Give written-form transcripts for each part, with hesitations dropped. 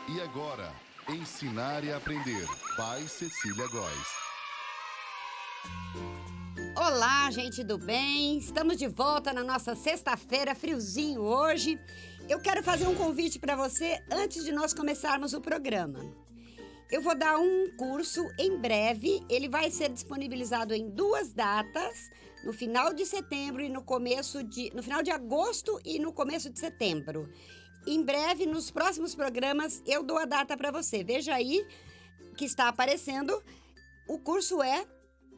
E agora, Ensinar e Aprender, by Cecília Góes. Olá, gente do bem! Estamos de volta na nossa sexta-feira, friozinho hoje. Eu quero fazer um convite para você antes de nós começarmos o programa. Eu vou dar um curso em breve, ele vai ser disponibilizado em 2 datas, no final de setembro e no final de agosto e no começo de setembro. Em breve, nos próximos programas, eu dou a data para você. Veja aí que está aparecendo. O curso é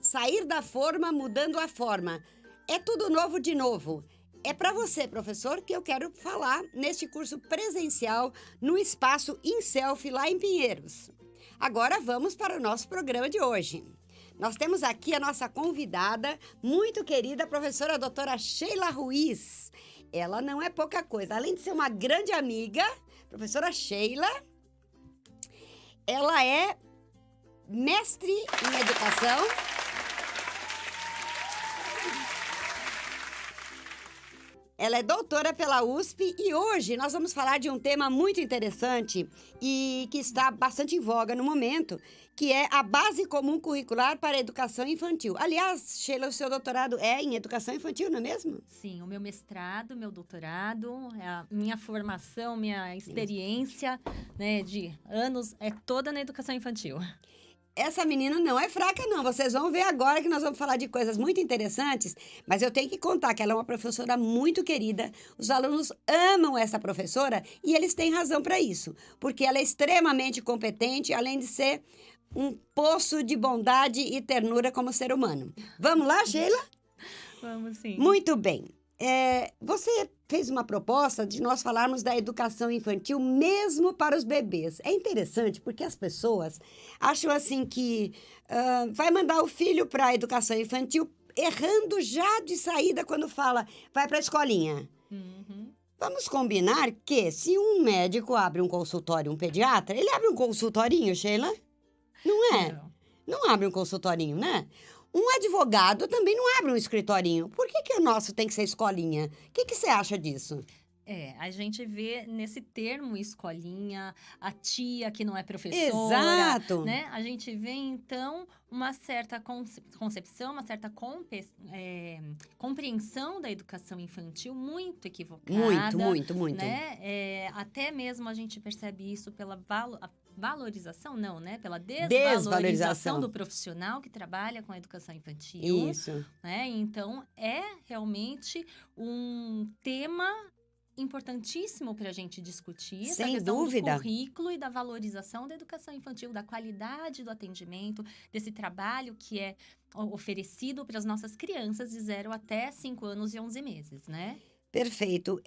Sair da Forma, Mudando a Forma. É tudo novo de novo. É para você, professor, que eu quero falar neste curso presencial no espaço InSelf, lá em Pinheiros. Agora vamos para o nosso programa de hoje. Nós temos aqui a nossa convidada, muito querida, a professora doutora Sheila Ruiz. Ela não é pouca coisa. Além de ser uma grande amiga, professora Sheila, ela é mestre em educação. Ela é doutora pela USP e hoje nós vamos falar de um tema muito interessante e que está bastante em voga no momento, que é a Base Comum Curricular para a Educação Infantil. Aliás, Sheila, o seu doutorado é em Educação Infantil, não é mesmo? Sim, o meu mestrado, meu doutorado, a minha formação, minha experiência, né, de anos é toda na educação infantil. Essa menina não é fraca, não. Vocês vão ver agora que nós vamos falar de coisas muito interessantes, mas eu tenho que contar que ela é uma professora muito querida. Os alunos amam essa professora e eles têm razão para isso, porque ela é extremamente competente, além de ser um poço de bondade e ternura como ser humano. Vamos lá, Sheila? Vamos sim. Muito bem. Você fez uma proposta de nós falarmos da educação infantil mesmo para os bebês. É interessante porque as pessoas acham assim que vai mandar o filho para a educação infantil errando já de saída quando fala vai para a escolinha. Uhum. Vamos combinar que se um médico abre um consultório, um pediatra, ele abre um consultorinho, Sheila? Não é? Não. Não abre um consultorinho, né? Um advogado também não abre um escritorinho. Por que o nosso tem que ser escolinha? O que você acha disso? A gente vê nesse termo escolinha, a tia que não é professora, Exato. né? A gente vê, então, uma certa concepção, uma certa compreensão da educação infantil muito equivocada. Muito. Né? Até mesmo a gente percebe isso pela valorização, não, né? Pela desvalorização do profissional que trabalha com a educação infantil. Isso. Né? Então, é realmente um tema importantíssimo para a gente discutir essa Sem questão dúvida. do currículo e da valorização da educação infantil, da qualidade do atendimento, desse trabalho que é oferecido para as nossas crianças de 0 até 5 anos e 11 meses, né? Perfeito.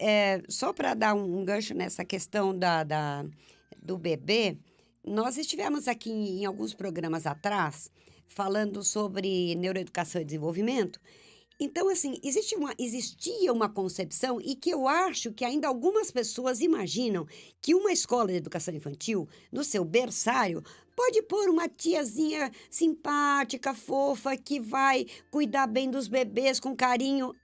Só para dar um gancho nessa questão do bebê, nós estivemos aqui em alguns programas atrás falando sobre neuroeducação e desenvolvimento. Então, assim, existia uma concepção e que eu acho que ainda algumas pessoas imaginam que uma escola de educação infantil, no seu berçário, pode pôr uma tiazinha simpática, fofa, que vai cuidar bem dos bebês com carinho.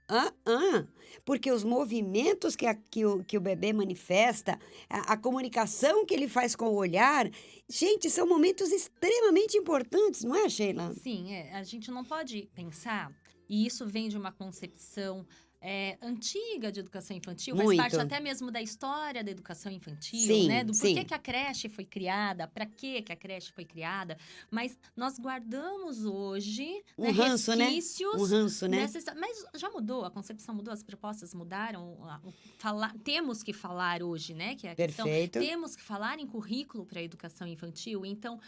Porque os movimentos que o bebê manifesta, a comunicação que ele faz com o olhar, gente, são momentos extremamente importantes, não é, Sheila? Sim, a gente não pode pensar, e isso vem de uma concepção antiga de educação infantil, faz Muito. parte até mesmo da história da educação infantil, Sim, né? Do sim. porquê que a creche foi criada, para que a creche foi criada. Mas nós guardamos hoje resquícios. Um ranço, né? Mas já mudou, a concepção mudou, as propostas mudaram. Temos que falar hoje, né? Que é a questão. Perfeito. Temos que falar em currículo para a educação infantil. Então,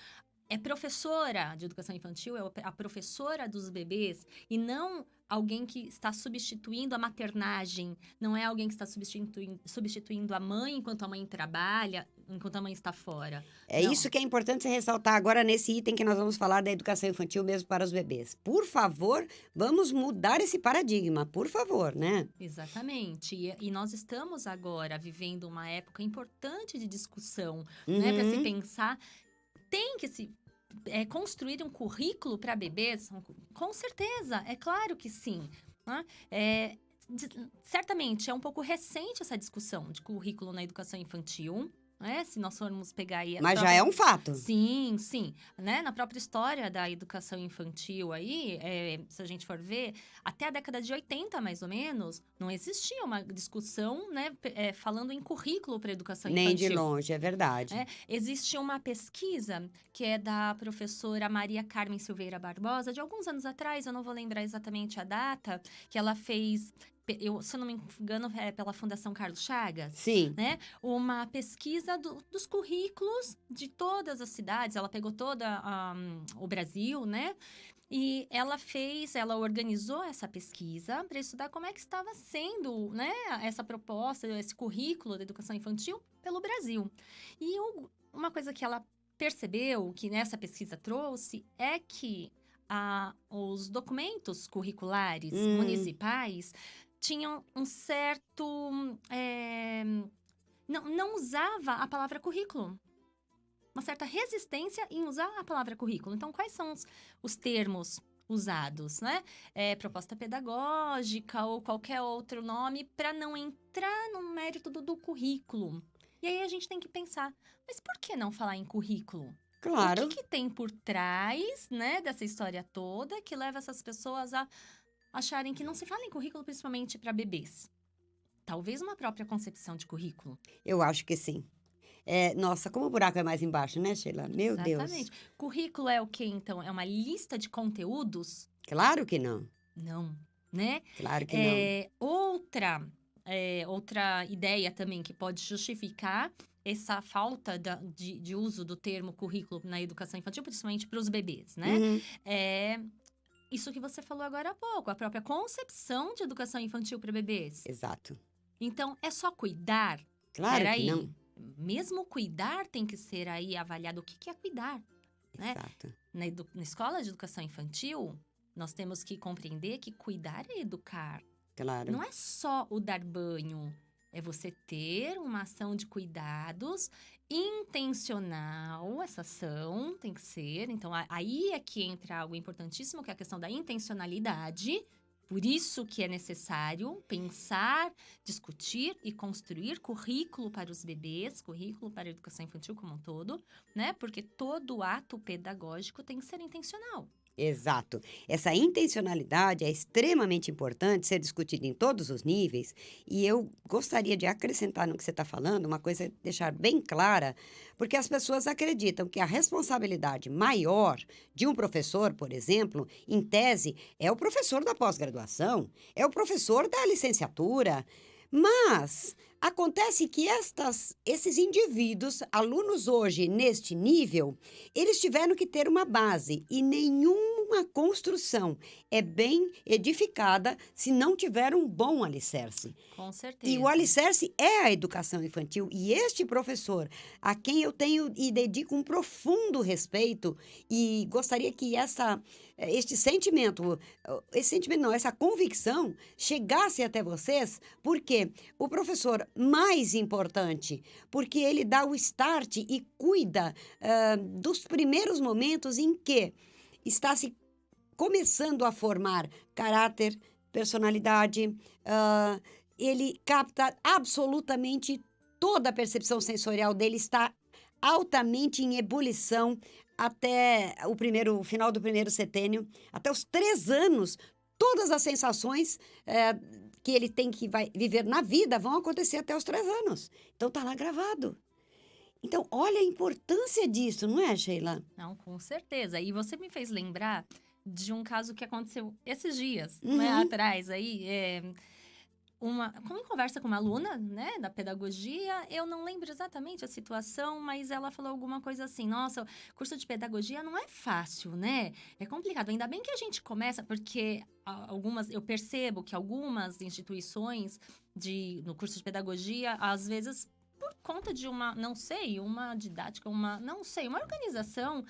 professora de educação infantil, é a professora dos bebês e não alguém que está substituindo a maternagem, não é alguém que está substituindo a mãe enquanto a mãe trabalha, enquanto a mãe está fora. Não. Isso que é importante você ressaltar agora nesse item que nós vamos falar da educação infantil mesmo para os bebês. Por favor, vamos mudar esse paradigma, por favor, né? Exatamente. E nós estamos agora vivendo uma época importante de discussão, né? Para se pensar, tem que se construir um currículo para bebês? Com certeza, é claro que sim. Né? Certamente, é um pouco recente essa discussão de currículo na educação infantil. né? Se nós formos pegar aí a Mas já própria- é um fato. Sim, sim. Né? Na própria história da educação infantil aí, se a gente for ver, até a década de 80, mais ou menos, não existia uma discussão, né, falando em currículo para educação Nem infantil. de longe, é verdade. Existe uma pesquisa que é da professora Maria Carmen Silveira Barbosa, de alguns anos atrás, eu não vou lembrar exatamente a data, que ela fez, se eu não me engano, é pela Fundação Carlos Chagas, Sim. né? Uma pesquisa dos currículos de todas as cidades. Ela pegou o Brasil, né? E ela organizou essa pesquisa para estudar como é que estava sendo, né, essa proposta, esse currículo da educação infantil pelo Brasil. E uma coisa que ela percebeu, que nessa pesquisa trouxe, é que os documentos curriculares municipais tinham um certo... não usava a palavra currículo. Uma certa resistência em usar a palavra currículo. Então, quais são os termos usados, né? Proposta pedagógica ou qualquer outro nome para não entrar no mérito do currículo. E aí a gente tem que pensar, mas por que não falar em currículo? Claro. O que tem por trás, né, dessa história toda que leva essas pessoas a acharem que não se fala em currículo principalmente para bebês? Talvez uma própria concepção de currículo. Eu acho que sim. Nossa, como o buraco é mais embaixo, né, Sheila? Meu Exatamente. Deus. Currículo é o quê, então? É uma lista de conteúdos? Claro que não. Não, né? Claro que não. Outra ideia também que pode justificar essa falta de uso do termo currículo na educação infantil, principalmente para os bebês, né? Uhum. É isso que você falou agora há pouco, a própria concepção de educação infantil para bebês. Exato. Então, é só cuidar? Claro que Peraí. não. Mesmo cuidar tem que ser aí avaliado. O que é cuidar? Né? Exato. Na escola de educação infantil, nós temos que compreender que cuidar é educar. Claro. Não é só o dar banho. É você ter uma ação de cuidados intencional. Essa ação tem que ser. Então, aí é que entra algo importantíssimo, que é a questão da intencionalidade. Por isso que é necessário pensar, discutir e construir currículo para os bebês, currículo para a educação infantil como um todo, né? Porque todo ato pedagógico tem que ser intencional. Exato. Essa intencionalidade é extremamente importante ser discutida em todos os níveis. E eu gostaria de acrescentar no que você está falando, uma coisa, deixar bem clara, porque as pessoas acreditam que a responsabilidade maior de um professor, por exemplo, em tese, é o professor da pós-graduação, é o professor da licenciatura. Mas acontece que esses indivíduos, alunos hoje neste nível, eles tiveram que ter uma base e nenhuma construção é bem edificada se não tiver um bom alicerce. Com certeza. E o alicerce é a educação infantil. E este professor, a quem eu tenho e dedico um profundo respeito, e gostaria que essa convicção chegasse até vocês, porque o professor mais importante, porque ele dá o start e cuida dos primeiros momentos em que está se começando a formar caráter, personalidade, ele capta absolutamente toda a percepção sensorial dele, está altamente em ebulição até o final do primeiro setênio, até os 3 anos, todas as sensações que ele tem que vai viver na vida vão acontecer até os 3 anos. Então, está lá gravado. Então, olha a importância disso, não é, Sheila? Não, com certeza. E você me fez lembrar de um caso que aconteceu esses dias, né, atrás aí, como conversa com uma aluna, né, da pedagogia, eu não lembro exatamente a situação, mas ela falou alguma coisa assim, nossa, curso de pedagogia não é fácil, né, é complicado, ainda bem que a gente começa, porque eu percebo que algumas instituições no curso de pedagogia, às vezes, por conta de uma didática, uma organização,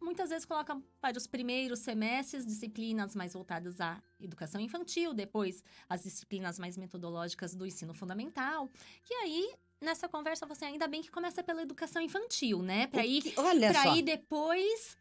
muitas vezes coloca para os primeiros semestres disciplinas mais voltadas à educação infantil, depois as disciplinas mais metodológicas do ensino fundamental. E aí, nessa conversa, você ainda bem que começa pela educação infantil, né? Para ir depois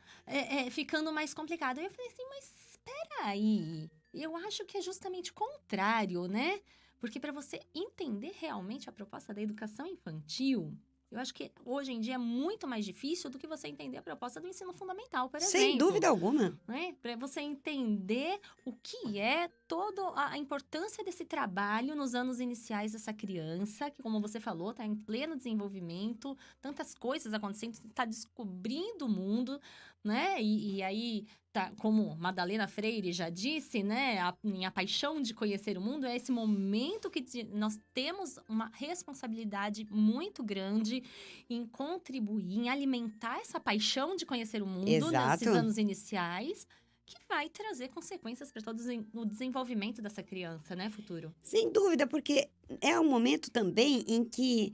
ficando mais complicado. E eu falei assim, mas espera aí, eu acho que é justamente o contrário, né? Porque para você entender realmente a proposta da educação infantil, Eu acho que hoje em dia é muito mais difícil do que você entender a proposta do ensino fundamental, por exemplo. Sem dúvida alguma. Né? Para você entender o que é toda a importância desse trabalho nos anos iniciais dessa criança, que, como você falou, está em pleno desenvolvimento, tantas coisas acontecendo, está descobrindo o mundo, né? E aí, tá, como Madalena Freire já disse, né? A paixão de conhecer o mundo é esse momento que nós temos uma responsabilidade muito grande em contribuir, em alimentar essa paixão de conhecer o mundo Exato. nesses anos iniciais, que vai trazer consequências para todo o desenvolvimento dessa criança, né, futuro? Sem dúvida, porque é um momento também em que,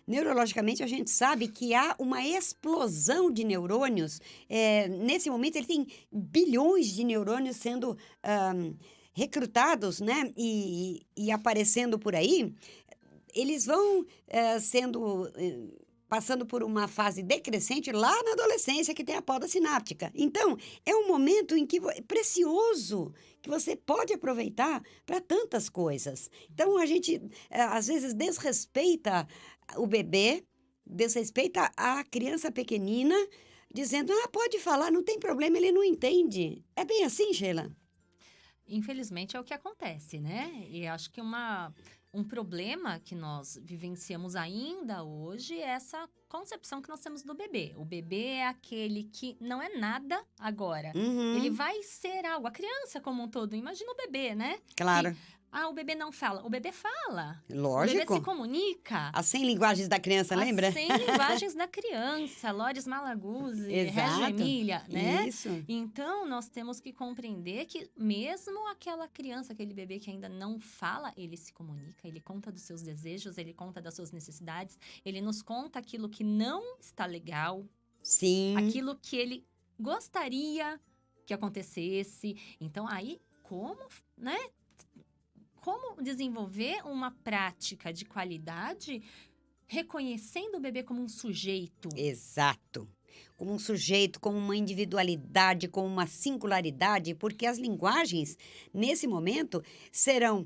neurologicamente, a gente sabe que há uma explosão de neurônios. Nesse momento, ele tem bilhões de neurônios sendo recrutados, né? E aparecendo por aí. Eles vão passando por uma fase decrescente lá na adolescência, que tem a poda sináptica. Então, é um momento em que é precioso, que você pode aproveitar para tantas coisas. Então, a gente, às vezes, desrespeita o bebê, desrespeita a criança pequenina, dizendo, pode falar, não tem problema, ele não entende. É bem assim, Sheila? Infelizmente, é o que acontece, né? E acho que um problema que nós vivenciamos ainda hoje é essa concepção que nós temos do bebê. O bebê é aquele que não é nada agora. Uhum. Ele vai ser algo. A criança como um todo. Imagina o bebê, né? Claro. O bebê não fala. O bebê fala. Lógico. O bebê se comunica. As 100 linguagens da criança, lembra? As 100 linguagens da criança. Loris Malaguzzi, Reggio Emília, né? Isso. Então, nós temos que compreender que mesmo aquela criança, aquele bebê que ainda não fala, ele se comunica, ele conta dos seus desejos, ele conta das suas necessidades, ele nos conta aquilo que não está legal, Sim. aquilo que ele gostaria que acontecesse. Então, aí, né? Como desenvolver uma prática de qualidade reconhecendo o bebê como um sujeito? Exato. Como um sujeito, como uma individualidade, como uma singularidade, porque as linguagens, nesse momento, serão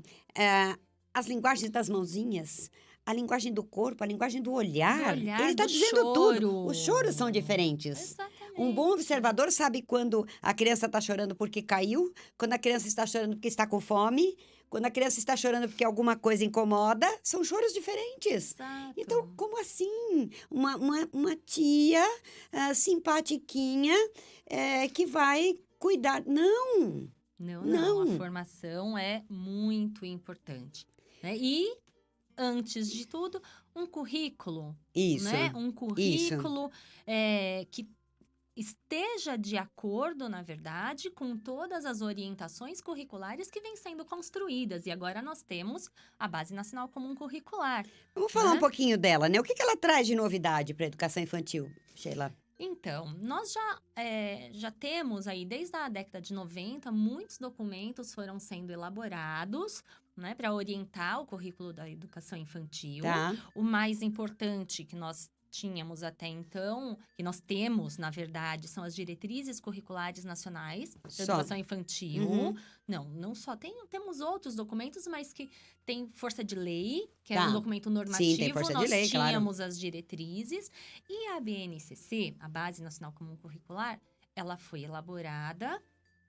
as linguagens das mãozinhas, a linguagem do corpo, a linguagem do olhar. Ele está dizendo choro. tudo. Os choros são diferentes. Exatamente. Um bom observador sabe quando a criança está chorando porque caiu, quando a criança está chorando porque está com fome, quando a criança está chorando porque alguma coisa incomoda. São choros diferentes. Exato. Então, como assim? Uma tia simpatiquinha que vai cuidar. Não! Não. A formação é muito importante, né? E, antes de tudo, um currículo. Isso. Né? Um currículo que esteja de acordo, na verdade, com todas as orientações curriculares que vêm sendo construídas. E agora nós temos a Base Nacional Comum Curricular. Vamos falar um pouquinho dela, né? O que ela traz de novidade para a educação infantil, Sheila? Então, nós já temos aí, desde a década de 90, muitos documentos foram sendo elaborados, né, para orientar o currículo da educação infantil. Tá. O mais importante que nós tínhamos até então, que nós temos, na verdade, são as diretrizes curriculares nacionais da educação infantil. Uhum. Não só. Temos outros documentos, mas que tem força de lei, que é um documento normativo. Sim, tem força nós de lei, tínhamos as diretrizes. E a BNCC, a Base Nacional Comum Curricular, ela foi elaborada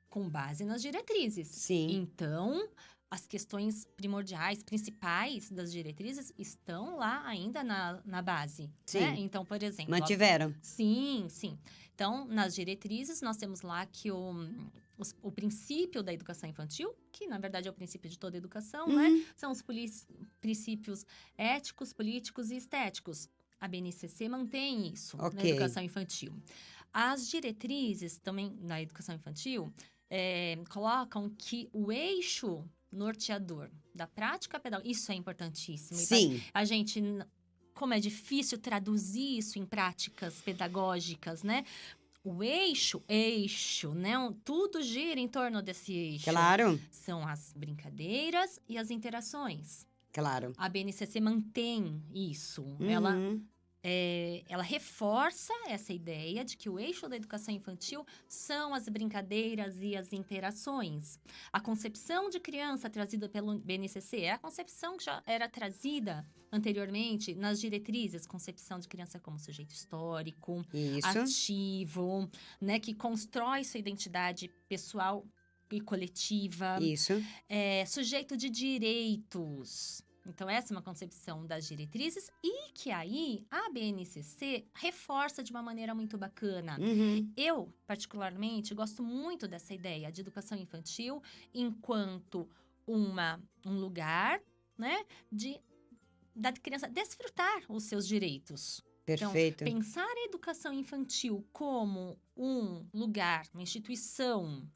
com base nas diretrizes. Sim. Então, as questões primordiais, principais das diretrizes estão lá ainda na base. Sim. Né? Então, por exemplo... Mantiveram? Sim. Então, nas diretrizes, nós temos lá que o princípio da educação infantil, que na verdade é o princípio de toda educação, né? São os princípios éticos, políticos e estéticos. A BNCC mantém isso na educação infantil. As diretrizes também na educação infantil colocam que o eixo norteador da prática pedagógica, isso é importantíssimo. Sim. A gente, como é difícil traduzir isso em práticas pedagógicas, né? O eixo, né? Tudo gira em torno desse eixo. Claro. São as brincadeiras e as interações. Claro. A BNCC mantém isso. Ela ela reforça essa ideia de que o eixo da educação infantil são as brincadeiras e as interações. A concepção de criança trazida pelo BNCC é a concepção que já era trazida anteriormente nas diretrizes, concepção de criança como sujeito histórico, Isso. ativo, né, que constrói sua identidade pessoal e coletiva, Isso. sujeito de direitos. Então, essa é uma concepção das diretrizes e que aí a BNCC reforça de uma maneira muito bacana. Uhum. Eu, particularmente, gosto muito dessa ideia de educação infantil enquanto um lugar, né, da criança desfrutar os seus direitos. Perfeito. Então, pensar a educação infantil como um lugar, uma instituição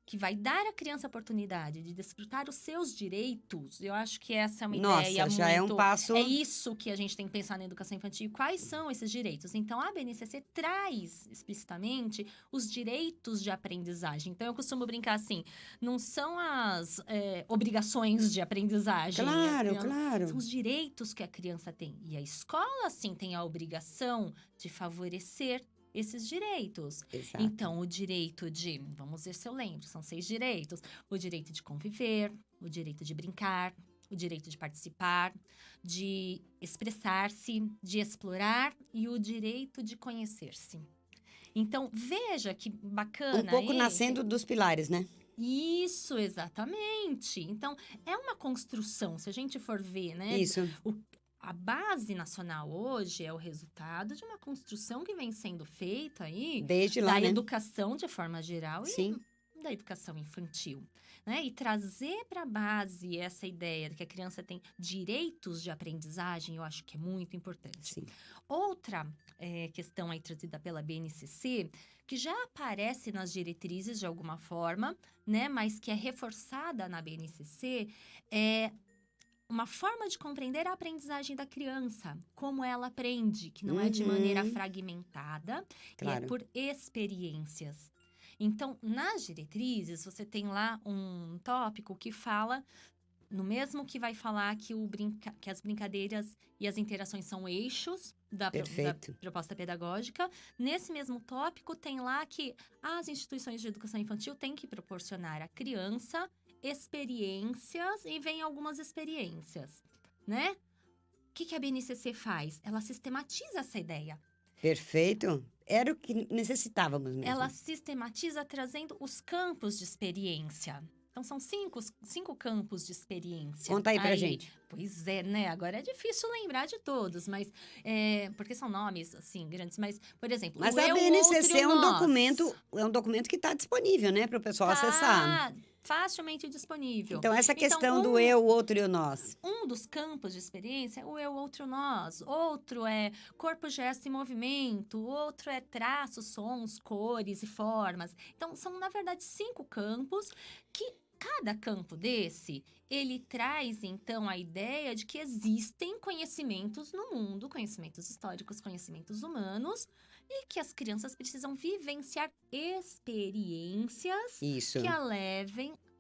que vai dar à criança a oportunidade de desfrutar os seus direitos, eu acho que essa é uma ideia Nossa, já é um muito... passo... É isso que a gente tem que pensar na educação infantil. Quais são esses direitos? Então, a BNCC traz explicitamente os direitos de aprendizagem. Então, eu costumo brincar assim, não são as obrigações de aprendizagem. Claro, claro. São os direitos que a criança tem. E a escola, sim, tem a obrigação de favorecer esses direitos. Exato. Então, o direito de, vamos ver se eu lembro, são 6 direitos. O direito de conviver, o direito de brincar, o direito de participar, de expressar-se, de explorar e o direito de conhecer-se. Então, veja que bacana. Um pouco nascendo dos pilares, né? Isso, exatamente. Então, é uma construção, se a gente for ver, né? Isso. A base nacional hoje é o resultado de uma construção que vem sendo feita aí Desde lá, da né? educação de forma geral Sim. e da educação infantil, né? E trazer para a base essa ideia de que a criança tem direitos de aprendizagem, eu acho que é muito importante. Sim. Outra questão aí trazida pela BNCC, que já aparece nas diretrizes de alguma forma, né? Mas que é reforçada na BNCC, é uma forma de compreender a aprendizagem da criança, como ela aprende, que não é de maneira fragmentada, Claro. e é por experiências. Então, nas diretrizes, você tem lá um tópico que fala, no mesmo que vai falar que, que as brincadeiras e as interações são eixos da proposta pedagógica. Nesse mesmo tópico, tem lá que as instituições de educação infantil têm que proporcionar à criança experiências, e vem algumas experiências, né? O que a BNCC faz? Ela sistematiza essa ideia. Perfeito. Era o que necessitávamos mesmo. Ela sistematiza trazendo os campos de experiência. Então, são 5 campos de experiência. Conta aí pra gente. Pois é, né? Agora é difícil lembrar de todos, mas... porque são nomes, assim, grandes. Mas, por exemplo, Mas o a eu, BNCC outro, é um documento que está disponível, né? Para o pessoal acessar. Facilmente disponível. Então, essa questão do eu, o outro e o nós. Um dos campos de experiência é o eu, outro, nós. Outro é corpo, gesto e movimento. Outro é traços, sons, cores e formas. Então, são, na verdade, 5 campos que cada campo desse, ele traz, então, a ideia de que existem conhecimentos no mundo, conhecimentos históricos, conhecimentos humanos, e que as crianças precisam vivenciar experiências Isso. que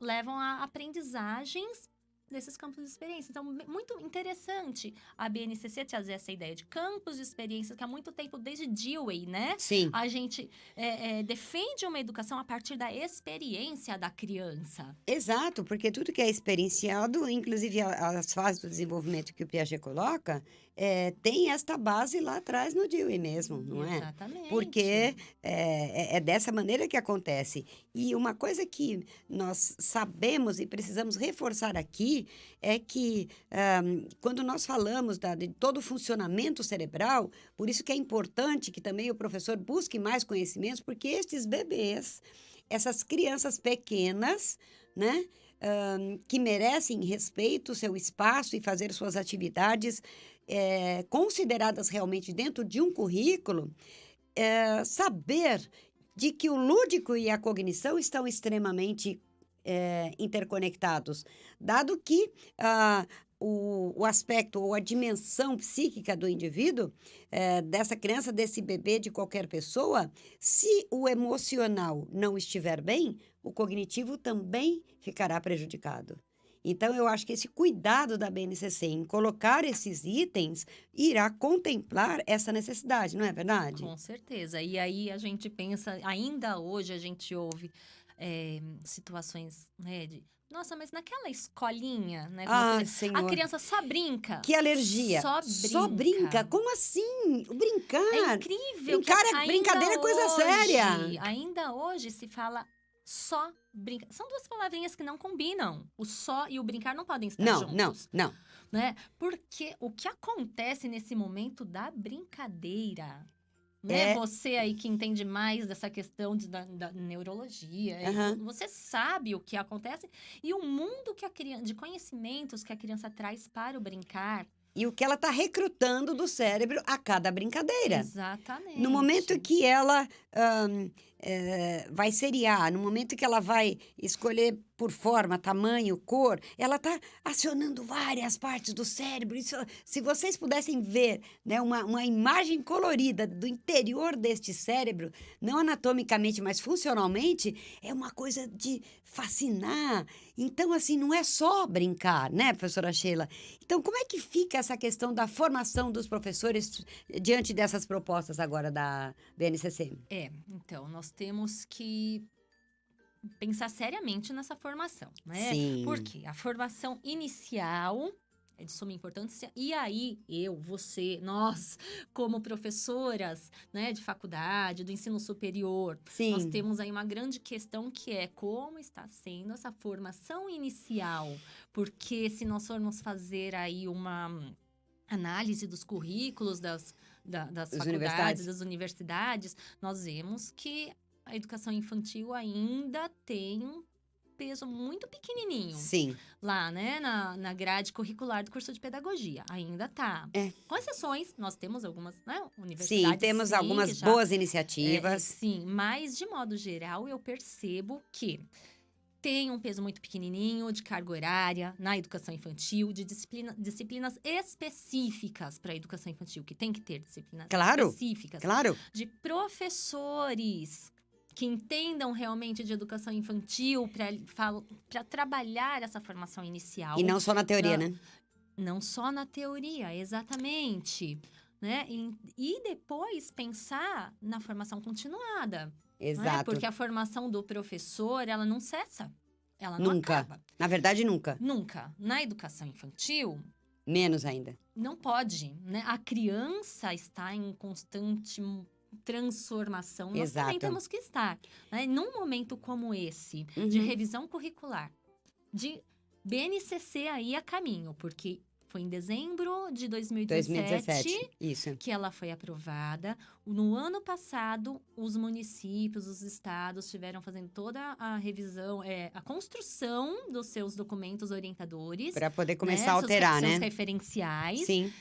levam a aprendizagens desses campos de experiência. Então, muito interessante a BNCC trazer essa ideia de campos de experiência, que há muito tempo, desde Dewey, né? Sim. A gente defende uma educação a partir da experiência da criança. Exato, porque tudo que é experienciado, inclusive as fases do desenvolvimento que o Piaget coloca, tem esta base lá atrás no Dewey mesmo, não é? Exatamente. Porque é dessa maneira que acontece. E uma coisa que nós sabemos e precisamos reforçar aqui é que quando nós falamos de todo o funcionamento cerebral, por isso que é importante que também o professor busque mais conhecimentos, porque estes bebês, essas crianças pequenas, né, que merecem respeito, seu espaço e fazer suas atividades consideradas realmente dentro de um currículo, saber de que o lúdico e a cognição estão extremamente interconectados, dado que o aspecto ou a dimensão psíquica do indivíduo, dessa criança, desse bebê, de qualquer pessoa, se o emocional não estiver bem, o cognitivo também ficará prejudicado. Então, eu acho que esse cuidado da BNCC em colocar esses itens irá contemplar essa necessidade, não é verdade? Com certeza. E aí a gente pensa, ainda hoje a gente ouve situações, né, de nossa, mas naquela escolinha, né, como Ah, você diz, a Senhor. criança só brinca. Que alergia. Só brinca. Como assim? Brincar? É incrível que Brincar é brincadeira é coisa séria. Ainda hoje se fala só brinca. São duas palavrinhas que não combinam. O só e o brincar não podem estar juntos. Não. Né? Porque o que acontece nesse momento da brincadeira, né? Você aí que entende mais dessa questão da neurologia, você sabe o que acontece e o mundo que a criança, de conhecimentos que a criança traz para o brincar. E o que ela está recrutando do cérebro a cada brincadeira. Exatamente. No momento que ela vai seriar, no momento que ela vai escolher por forma, tamanho, cor, ela está acionando várias partes do cérebro. Isso, se vocês pudessem ver, né, uma imagem colorida do interior deste cérebro, não anatomicamente, mas funcionalmente, é uma coisa de fascinar. Então, assim, não é só brincar, né, professora Sheila? Então, como é que fica essa questão da formação dos professores diante dessas propostas agora da BNCC? Então, nós temos que pensar seriamente nessa formação, né? Sim. Porque a formação inicial é de suma importância. E aí, você, nós, como professoras, né, de faculdade, do ensino superior, Sim. nós temos aí uma grande questão que é como está sendo essa formação inicial. Porque se nós formos fazer aí uma análise dos currículos das faculdades, das universidades, nós vemos que a educação infantil ainda tem um peso muito pequenininho. Sim. Lá, né, na grade curricular do curso de pedagogia. Ainda tá. Com exceções, nós temos algumas, né, universidades. Sim, temos algumas boas iniciativas. Sim, mas de modo geral eu percebo que tem um peso muito pequenininho de carga horária na educação infantil, de disciplinas específicas para a educação infantil, que tem que ter disciplinas específicas. Claro. De professores que entendam realmente de educação infantil para trabalhar essa formação inicial. E não só na teoria, né? Não só na teoria, exatamente. Né? E depois pensar na formação continuada. Exato. Né? Porque a formação do professor, ela não cessa. Ela não Nunca. acaba. Na verdade, nunca. Nunca. Na educação infantil, menos ainda. Não pode, né? A criança está em constante transformação. Nós também temos que estar. Né? Num momento como esse, de revisão curricular, de BNCC aí a caminho, porque foi em dezembro de 2017 isso. Que ela foi aprovada. No ano passado, os municípios, os estados estiveram fazendo toda a revisão, a construção dos seus documentos orientadores. Para poder começar a alterar, seus referenciais. Sim.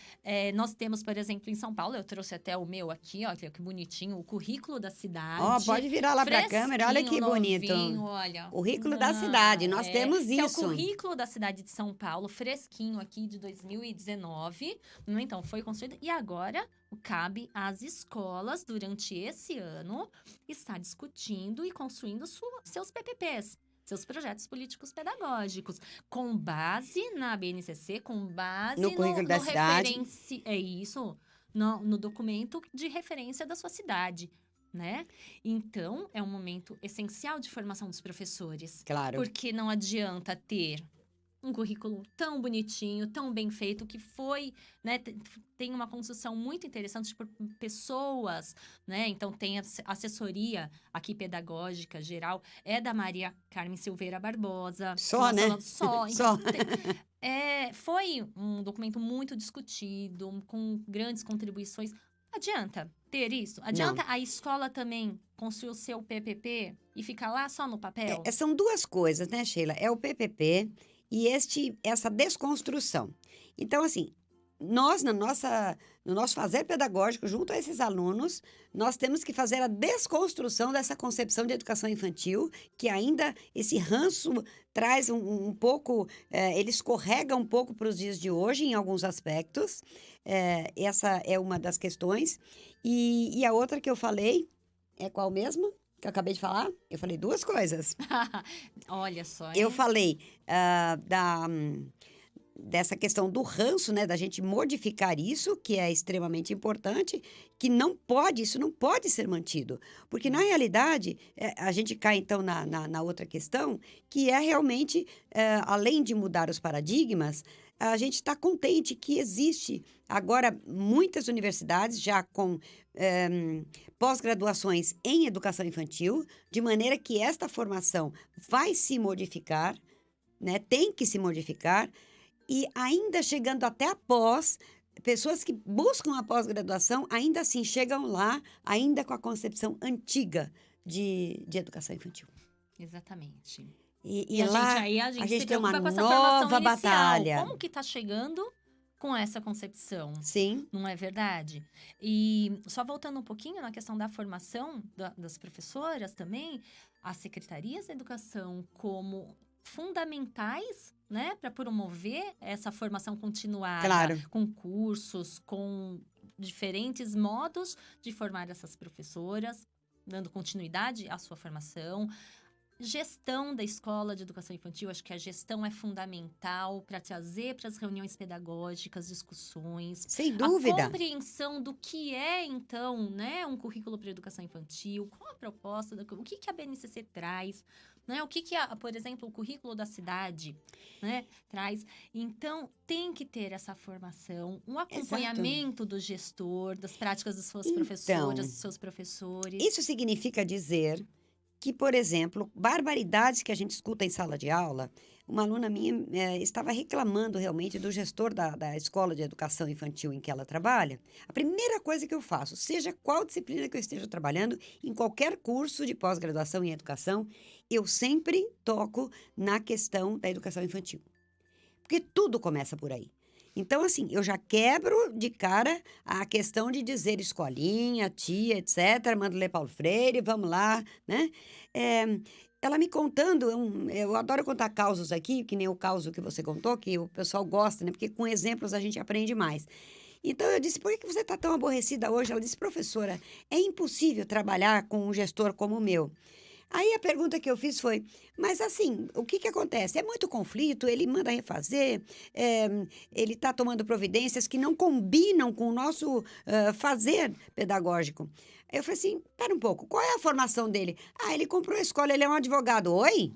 Nós temos, por exemplo, em São Paulo, eu trouxe até o meu aqui, ó, que bonitinho, o currículo da cidade. Pode virar lá para a câmera, olha que bonito. Olha. O currículo da cidade, nós temos isso. Que é o currículo da cidade de São Paulo, fresquinho aqui de 2019. Então, foi construído. E agora, cabe às escolas, durante esse ano, estar discutindo e construindo seus PPPs. Seus projetos políticos pedagógicos, com base na BNCC, com base no currículo da cidade. No documento de referência da sua cidade, né? Então, é um momento essencial de formação dos professores. Claro. Porque não adianta ter um currículo tão bonitinho, tão bem feito, que foi, né, tem uma construção muito interessante por pessoas, né? Então, tem assessoria aqui pedagógica geral, é da Maria Carmen Silveira Barbosa. Só, né? Só. Só. Foi um documento muito discutido, com grandes contribuições. Adianta ter isso? Adianta a escola também construir o seu PPP e ficar lá só no papel? São duas coisas, né, Sheila? É o PPP e essa desconstrução. Então, assim, nós, no nosso fazer pedagógico, junto a esses alunos, nós temos que fazer a desconstrução dessa concepção de educação infantil, que ainda esse ranço traz um pouco, ele escorrega um pouco para os dias de hoje, em alguns aspectos. Essa é uma das questões. E a outra que eu falei, é qual mesmo? que eu acabei de falar? Eu falei duas coisas. Olha só, hein? Eu falei dessa questão do ranço, né? Da gente modificar isso, que é extremamente importante, que isso não pode ser mantido. Porque, na realidade, a gente cai, então, na outra questão, que é realmente, além de mudar os paradigmas, a gente está contente que existe agora muitas universidades já com pós-graduações em educação infantil, de maneira que esta formação vai se modificar, né? Tem que se modificar. E ainda chegando até a pós, pessoas que buscam a pós-graduação, ainda assim chegam lá, ainda com a concepção antiga de educação infantil. Exatamente. E a lá a gente gente se tem uma preocupa com essa formação nova inicial. batalha. Como que tá chegando com essa concepção? Sim, Não é verdade? E só voltando um pouquinho na questão da formação das professoras também, as secretarias da educação como fundamentais, né, para promover essa formação continuada, claro. com cursos, com diferentes modos de formar essas professoras, dando continuidade à sua formação. Gestão da escola de educação infantil, acho que a gestão é fundamental para trazer para as reuniões pedagógicas, discussões, Sem a dúvida. compreensão do que é, então, né, um currículo para educação infantil, qual a proposta, o que a BNCC traz, né, o que por exemplo, o currículo da cidade, né, traz. Então, tem que ter essa formação, um acompanhamento do gestor, das práticas das suas professoras, dos seus professores. Isso significa dizer que, por exemplo, barbaridades que a gente escuta em sala de aula, uma aluna minha estava reclamando realmente do gestor da escola de educação infantil em que ela trabalha. A primeira coisa que eu faço, seja qual disciplina que eu esteja trabalhando, em qualquer curso de pós-graduação em educação, eu sempre toco na questão da educação infantil. Porque tudo começa por aí. Então, assim, eu já quebro de cara a questão de dizer escolinha, tia, etc. Mando ler Paulo Freire, vamos lá, né? Ela me contando, eu adoro contar causos aqui, que nem o caso que você contou, que o pessoal gosta, né? Porque com exemplos a gente aprende mais. Então, eu disse, por que você está tão aborrecida hoje? Ela disse, professora, é impossível trabalhar com um gestor como o meu. Aí a pergunta que eu fiz foi, mas assim, o que acontece? É muito conflito, ele manda refazer, ele está tomando providências que não combinam com o nosso fazer pedagógico. Aí eu falei assim, pera um pouco, qual é a formação dele? Ah, ele comprou a escola, ele é um advogado. Oi?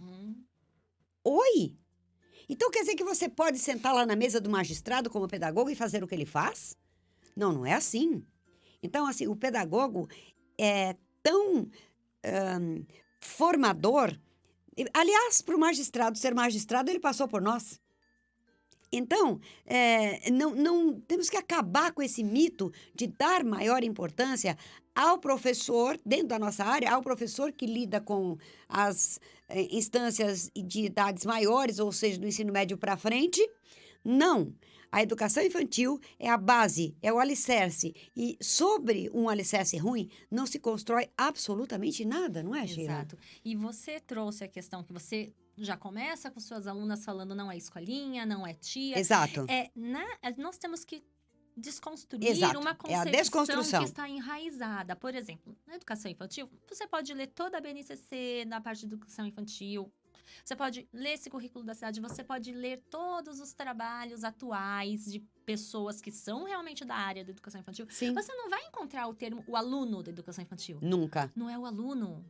Oi? Então quer dizer que você pode sentar lá na mesa do magistrado como pedagogo e fazer o que ele faz? Não, não é assim. Então, assim, o pedagogo é tão formador. Aliás, para o magistrado ser magistrado, ele passou por nós. Então, não temos que acabar com esse mito de dar maior importância ao professor, dentro da nossa área, ao professor que lida com as instâncias de idades maiores, ou seja, do ensino médio para frente. Não. A educação infantil é a base, é o alicerce. E sobre um alicerce ruim, não se constrói absolutamente nada, não é, Sheila? Exato. E você trouxe a questão que você já começa com suas alunas falando não é escolinha, não é tia. Exato. Nós temos que desconstruir Exato. uma É a concepção desconstrução. que está enraizada. Por exemplo, na educação infantil, você pode ler toda a BNCC na parte de educação infantil. Você pode ler esse currículo da cidade, você pode ler todos os trabalhos atuais de pessoas que são realmente da área da educação infantil. Sim. Você não vai encontrar o termo o aluno da educação infantil. Nunca. Não é o aluno,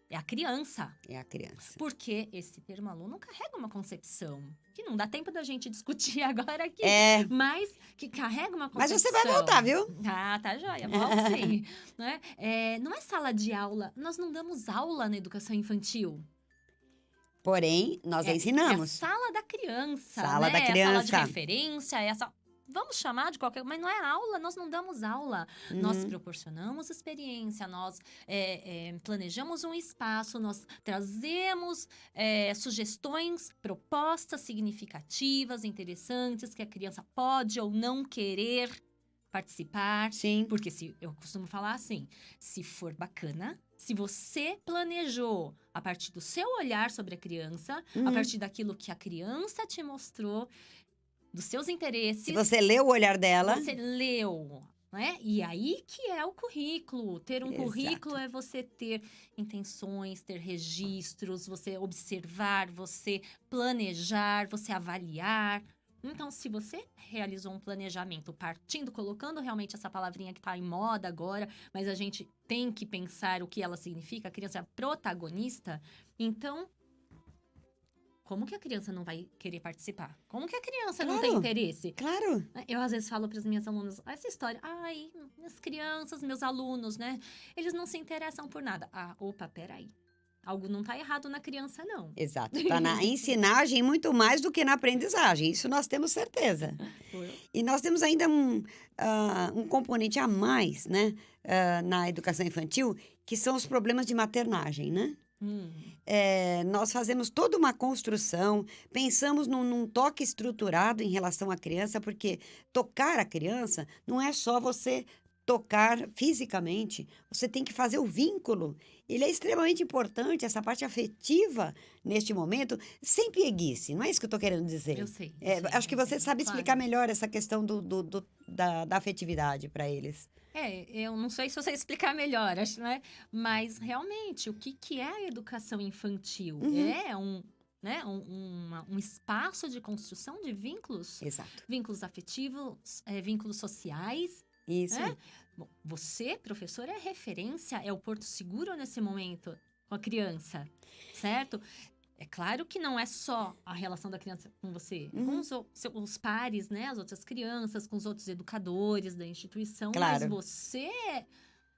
é a criança. É a criança. Porque esse termo aluno carrega uma concepção que não dá tempo da gente discutir agora aqui. Mas que carrega uma concepção. Mas você vai voltar, viu? Ah, tá joia. Volto sim. Né? Não é sala de aula. Nós não damos aula na educação infantil. Porém, nós ensinamos. É a sala da criança. Sala da É a criança. sala de referência, vamos chamar de qualquer... Mas não é aula, nós não damos aula. Nós proporcionamos experiência, nós planejamos um espaço, nós trazemos sugestões, propostas significativas, interessantes, que a criança pode ou não querer participar. Sim. Porque eu costumo falar assim, se for bacana, se você planejou a partir do seu olhar sobre a criança, a partir daquilo que a criança te mostrou, dos seus interesses. Se você leu o olhar dela. Você leu, né? E aí que é o currículo. Ter um Exato. currículo é você ter intenções, ter registros, você observar, você planejar, você avaliar. Então, se você realizou um planejamento colocando realmente essa palavrinha que está em moda agora, mas a gente tem que pensar o que ela significa, a criança é a protagonista, então, como que a criança não vai querer participar? Como que a criança não tem Claro. interesse? Claro. Eu, às vezes, falo para as minhas alunas, essa história, ai, minhas crianças, meus alunos, né? Eles não se interessam por nada. Ah, opa, peraí. Algo não tá errado na criança, não. Exato. Está na ensinagem muito mais do que na aprendizagem. Isso nós temos certeza. E nós temos ainda um componente a mais, né? Na educação infantil, que são os problemas de maternagem, né? Nós fazemos toda uma construção, pensamos num toque estruturado em relação à criança, porque tocar a criança não é só você tocar fisicamente, você tem que fazer o vínculo. Ele é extremamente importante, essa parte afetiva, neste momento, sem pieguice, não é isso que eu estou querendo dizer. Eu sei. Acho que você sabe claro. explicar melhor essa questão da afetividade para eles. Eu não sei se você explicar melhor, acho, né? Mas, realmente, o que é a educação infantil? É um espaço de construção de vínculos. Exato. Vínculos afetivos, vínculos sociais. Isso. Bom, você, professor, é referência, é o porto seguro nesse momento com a criança, certo? É claro que não é só a relação da criança com você, com os pares, né? As outras crianças, com os outros educadores da instituição. Claro. Mas você é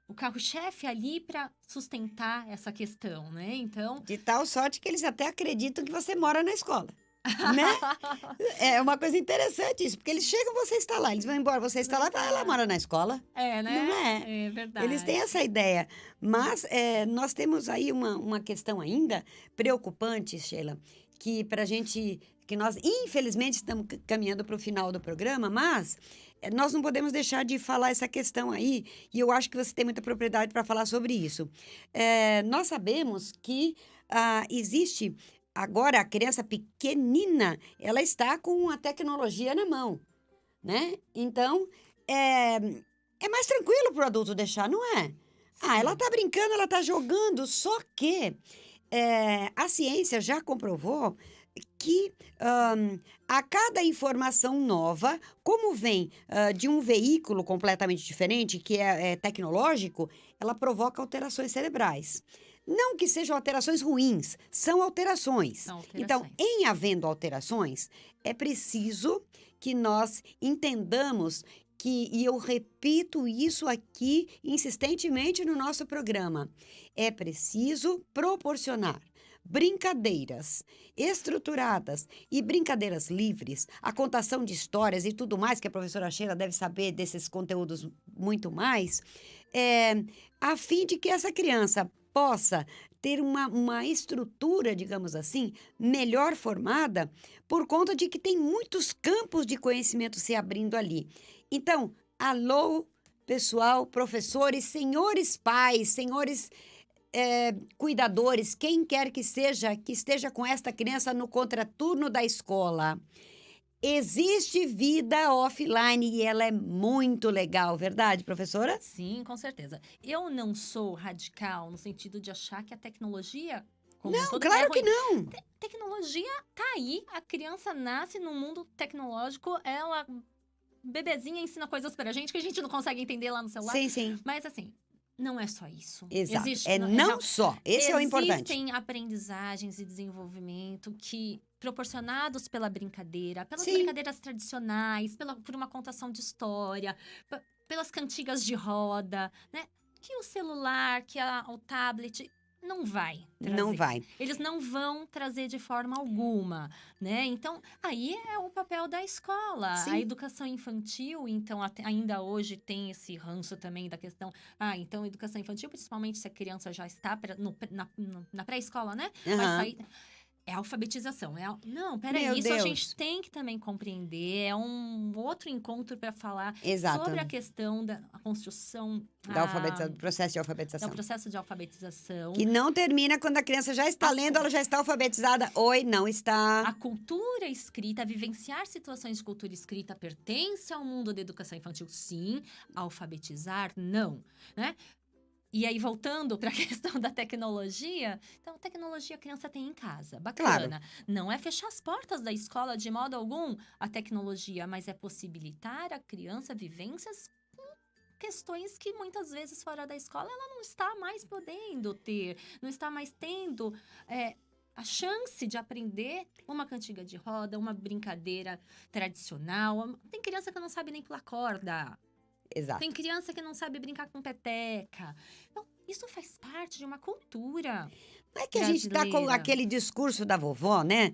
o carro-chefe ali para sustentar essa questão, né? Então, De tal sorte que eles até acreditam que você mora na escola. Né? É uma coisa interessante isso, porque eles chegam, você está lá, eles vão embora, você está lá, ela mora na escola. né? Não é? É verdade. Eles têm essa ideia. Mas nós temos aí uma questão ainda preocupante, Sheila, que pra gente, que nós infelizmente estamos caminhando para o final do programa, mas nós não podemos deixar de falar essa questão aí, e eu acho que você tem muita propriedade para falar sobre isso. Nós sabemos que existe. Agora, a criança pequenina, ela está com a tecnologia na mão, né? Então, é mais tranquilo para o adulto deixar, não é? Ela está brincando, ela está jogando, só que a ciência já comprovou que a cada informação nova, como vem de um veículo completamente diferente, que é tecnológico, ela provoca alterações cerebrais. Não que sejam alterações ruins, são alterações. Então, em havendo alterações, é preciso que nós entendamos que, e eu repito isso aqui insistentemente no nosso programa, é preciso proporcionar brincadeiras estruturadas e brincadeiras livres, a contação de histórias e tudo mais, que a professora Sheila deve saber desses conteúdos muito mais, a fim de que essa criança possa ter uma estrutura, digamos assim, melhor formada, por conta de que tem muitos campos de conhecimento se abrindo ali. Então, alô, pessoal, professores, senhores pais, senhores cuidadores, quem quer que esteja com esta criança no contraturno da escola. Existe vida offline e ela é muito legal, verdade, professora? Sim, com certeza. Eu não sou radical no sentido de achar que a tecnologia... Não, claro que não. Tecnologia tá aí, a criança nasce num mundo tecnológico, ela, bebezinha, ensina coisas pra gente que a gente não consegue entender lá no celular. Sim, sim. Mas assim, não é só isso. Exato. Não só. Esse é o importante. Existem aprendizagens e desenvolvimento que, proporcionados pela brincadeira, pelas Sim. brincadeiras tradicionais, por uma contação de história, pelas cantigas de roda, né? Que o celular, que o tablet não vai trazer. Não vai. Eles não vão trazer de forma alguma, né? Então, aí é o papel da escola. Sim. A educação infantil, então, ainda hoje tem esse ranço também da questão... então, educação infantil, principalmente se a criança já está na pré-escola, né? Vai sair... É alfabetização. Não, peraí, Meu isso a Deus. gente tem que também compreender. É um outro encontro para falar Exato. sobre a questão da construção Do processo de do alfabetização. processo de alfabetização. Que não termina quando a criança já está lendo, ela já está alfabetizada. Oi, não está. A cultura escrita, vivenciar situações de cultura escrita pertence ao mundo da educação infantil, sim. Alfabetizar, não, né? E aí, voltando para a questão da tecnologia, então, tecnologia a criança tem em casa, bacana. Não é fechar as portas da escola de modo algum a tecnologia, mas é possibilitar a criança vivências com questões que muitas vezes fora da escola ela não está mais podendo ter, não está mais tendo a chance de aprender uma cantiga de roda, uma brincadeira tradicional. Tem criança que não sabe nem pular corda. Exato. Tem criança que não sabe brincar com peteca. Então, isso faz parte de uma cultura. Não é que a gente está com brasileira. aquele discurso da vovó, né?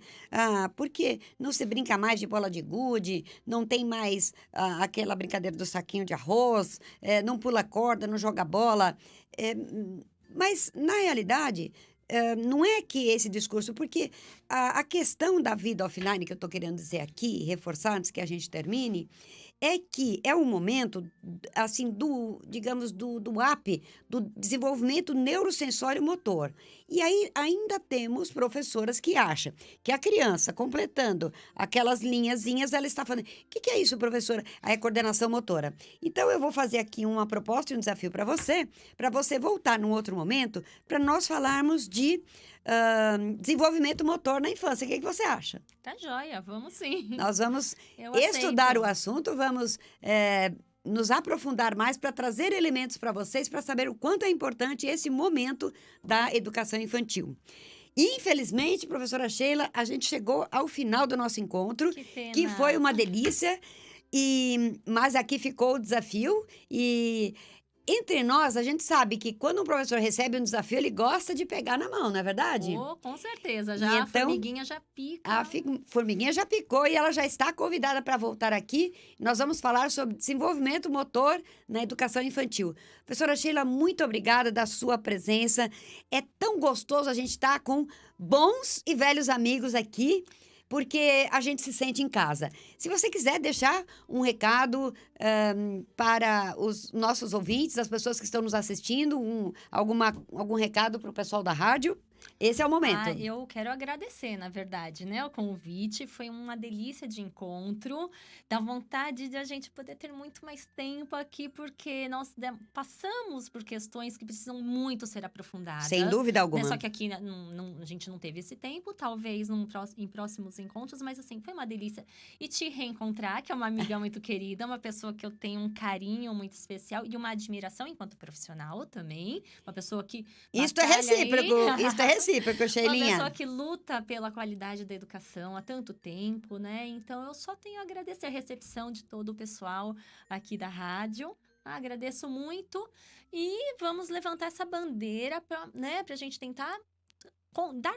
Porque não se brinca mais de bola de gude, não tem mais aquela brincadeira do saquinho de arroz, não pula corda, não joga bola. Mas, na realidade, não é que esse discurso, porque a questão da vida offline, que eu estou querendo dizer aqui, reforçar antes que a gente termine, é que é o momento, assim, digamos, do AP, do desenvolvimento neurosensório-motor. E aí ainda temos professoras que acham que a criança, completando aquelas linhazinhas, ela está falando, o que é isso, professora? É coordenação motora. Então, eu vou fazer aqui uma proposta e um desafio para você voltar num outro momento, para nós falarmos de desenvolvimento motor na infância. O que você acha? Tá joia, vamos sim. Nós vamos Eu estudar aceito. o assunto, vamos nos aprofundar mais para trazer elementos para vocês, para saber o quanto é importante esse momento da educação infantil. Infelizmente, professora Sheila, a gente chegou ao final do nosso encontro, Que pena. que foi uma delícia, mas aqui ficou o desafio e... Entre nós, a gente sabe que quando um professor recebe um desafio, ele gosta de pegar na mão, não é verdade? Oh, com certeza. E Já a então, formiguinha já pica. A formiguinha já picou e ela já está convidada para voltar aqui. Nós vamos falar sobre desenvolvimento motor na educação infantil. Professora Sheila, muito obrigada da sua presença. É tão gostoso a gente estar com bons e velhos amigos aqui, porque a gente se sente em casa. Se você quiser deixar um recado para os nossos ouvintes, as pessoas que estão nos assistindo, algum recado para o pessoal da rádio, esse é o momento. Eu quero agradecer, na verdade, né? O convite foi uma delícia de encontro. Dá vontade de a gente poder ter muito mais tempo aqui, porque nós passamos por questões que precisam muito ser aprofundadas. Sem dúvida alguma. Né? Só que aqui a gente não teve esse tempo, talvez em próximos encontros, mas assim, foi uma delícia. E te reencontrar, que é uma amiga muito querida, uma pessoa que eu tenho um carinho muito especial e uma admiração enquanto profissional também. Uma pessoa que Isto é recíproco, recíproco, Sheilinha. Uma pessoa que luta pela qualidade da educação há tanto tempo, né? Então, eu só tenho a agradecer a recepção de todo o pessoal aqui da rádio. Agradeço muito e vamos levantar essa bandeira para a gente tentar dar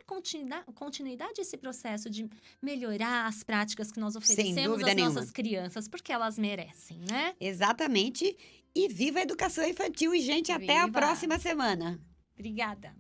continuidade a esse processo de melhorar as práticas que nós oferecemos às nossas crianças, porque elas merecem, né? Exatamente. E viva a educação infantil. E, gente, até a próxima semana. Obrigada.